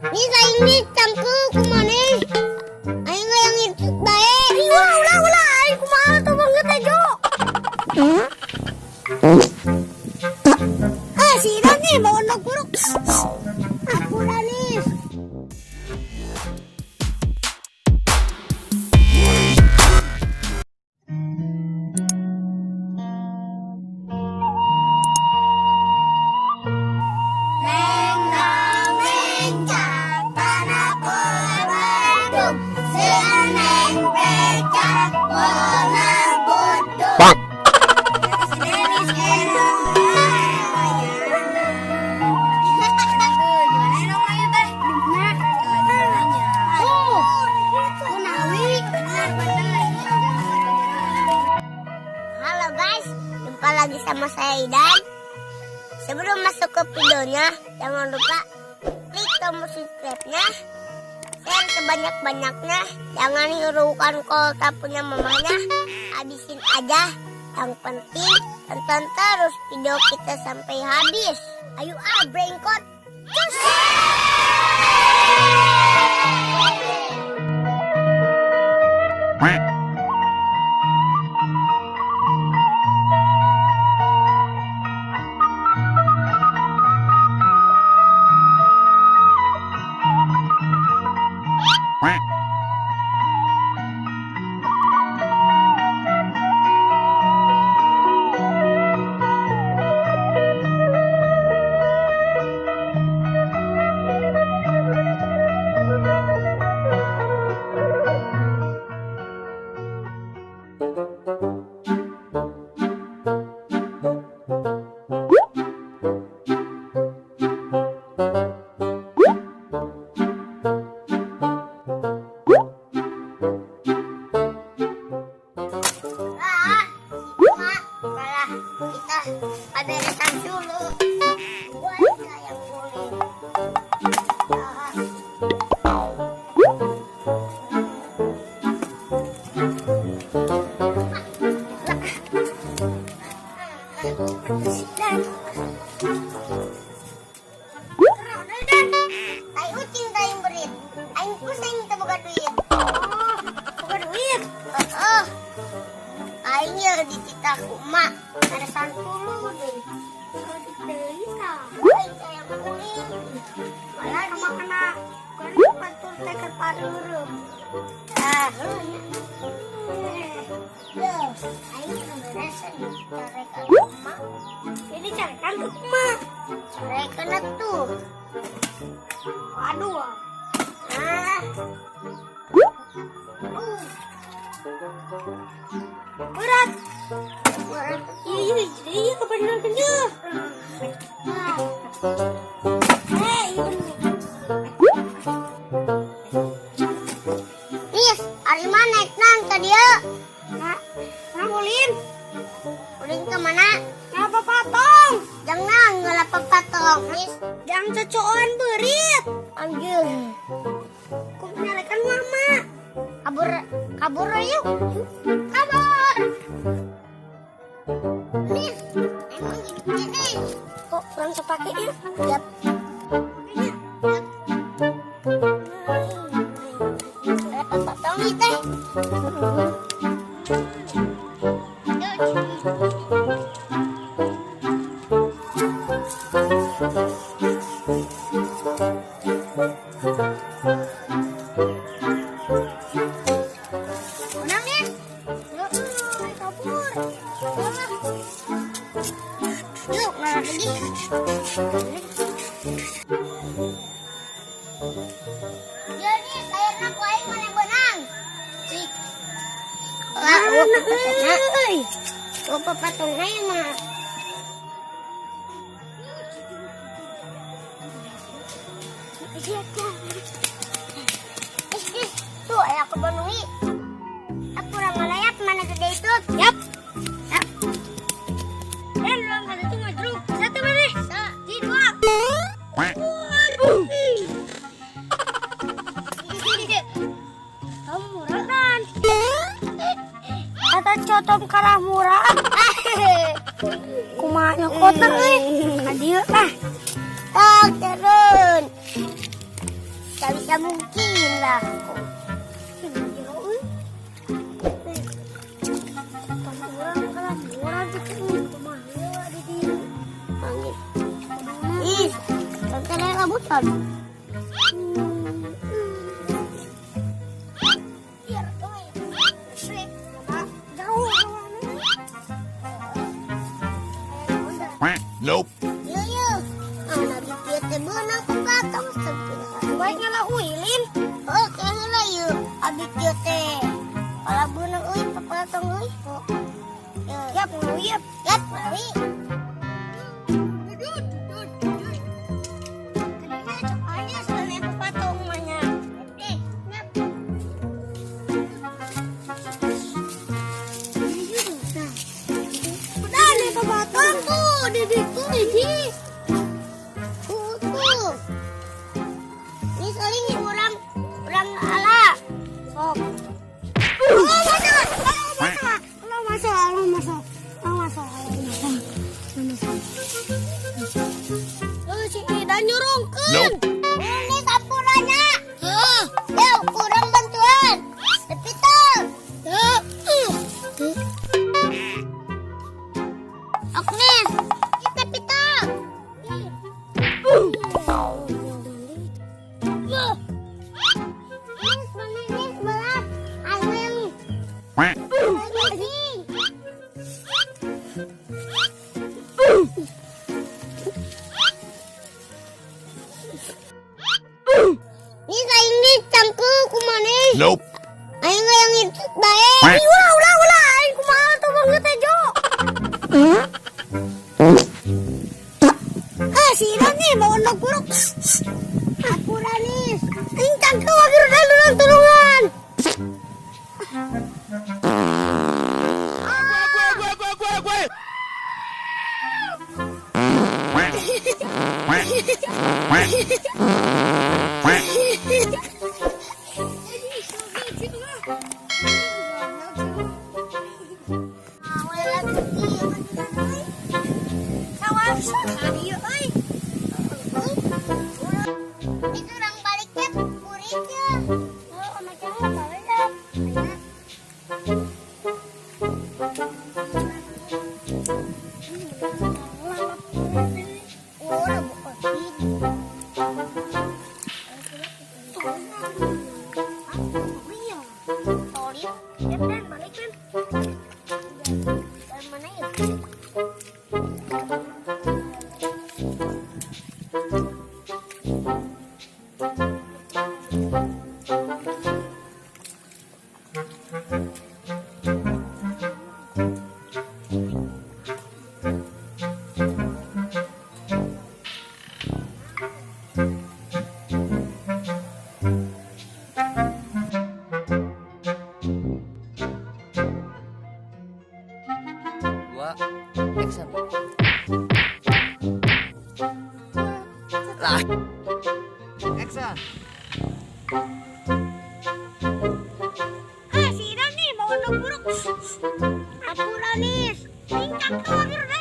Ini saya ini cangkul kumane. Ayo yang itu baik. Ulah. Ayo kumaha tuh banget aja. Si Dani mau nak buruk. Aku Dani. Lagi sama saya Idan. Sebelum masuk ke videonya, jangan lupa klik tombol subscribe-nya, share sebanyak-banyaknya, jangan hiraukan kalau tak punya mamanya, habisin aja. Yang penting tonton terus video kita sampai habis. Ayo brengkot. Cus. Ada santulu deh. Malah sama kena patur teker parurup. Ini carikan tuh emak. Carikan tuh. Waduh. Berat. Iya kebenaran kerja. Nih, hari mana naik nangka dia? Ulin. Ulin kemana? Ngapa patong? Jangan ngelapa patong. Nis, jangan cocokan berit. Anjir. Kok menyalakan mama? Kabur yuk. Kabur. Nis, emang gini. Kok kurang sepake ya? Yap. Patong nih teh. Jadi saya nak wae mana benang. Cik. Lupa patungnya mah. Tuh ayah ke Bandungi. Aku kurang ngelayap mana gede itu. Yap. Dan orang kata itu majruk. Satu mana? Di dua. Kamu murah kan? Kata cotong kalah murah. Kumanya kotor nih. Adil lah. Tak turun. bisa mungkin lah. Ih, tontonnya rambutan. Nope. Baiknya lah uilin. Oke lah yuk. Abis kiote. Kalau benang uil papatong uil. Yap uil. Yap uil. Ini saling orang ala. Sok. Si Ida nyurungkeun. Ini sampuranya. Yuk, kurang bantuan. Tapi tuh. Agnes, kita pita. Ini saya ini cangkul kumane. Nope. Ayo yang itu baik. Ulah. Ayo kumaha tuh banget aja. Si Ida nih bawa nak buruk. Aku Ranis. Ini cangkul lagi udah tulungan. Itu orang baliknya kuriknya. Oh, macam apa ya? Action. Lah. Action. Si Ida nih bawa nak buruk. Aku Ranis. Cincang tuh akhirnya.